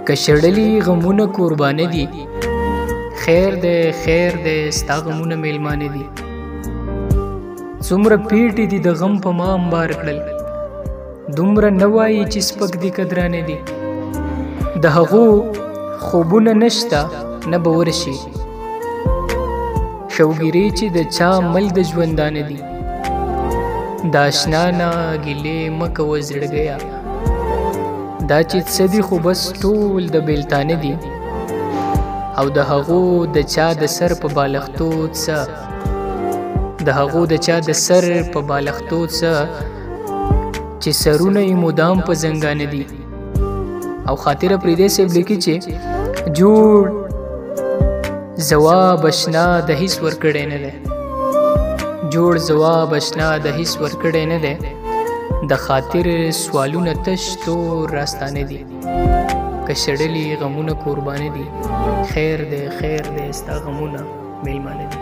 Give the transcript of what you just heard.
کشړلی غمونه قربانه دي، خیر دی خیر دی ستا غمونه میلمانه دي. څومره پیټې دي د غم په ما انبار کړل، دومره نه وایي چې سپک دي قدرانه دي. د هغو خوبونه نشته نه به ورشي، شوګیرې چې د چا مل د ژوندانه دي. د اشنا نه ګیلې مه کوه زړګیه، دا چې څه دي خو بس ټول د بیلتانه دي. او د هغو د چا د سر په بالښتو څه، د هغو د چا د سر په بالښتو څه، چې سرونه یې مدام په زنګانه دي. او خاطره پرېدی صاحب لیکي چې جوړ ځواب اشنا د هیڅ ورکړی نه دی، جوړ ځواب اشنا د هیڅ ورکړی نه دی. د خاطر سوالونه تش تور راستانه دي، کشړلی غمونه قربانه دي، خیر دی خیر دی ستا غمونه میلمانه دي.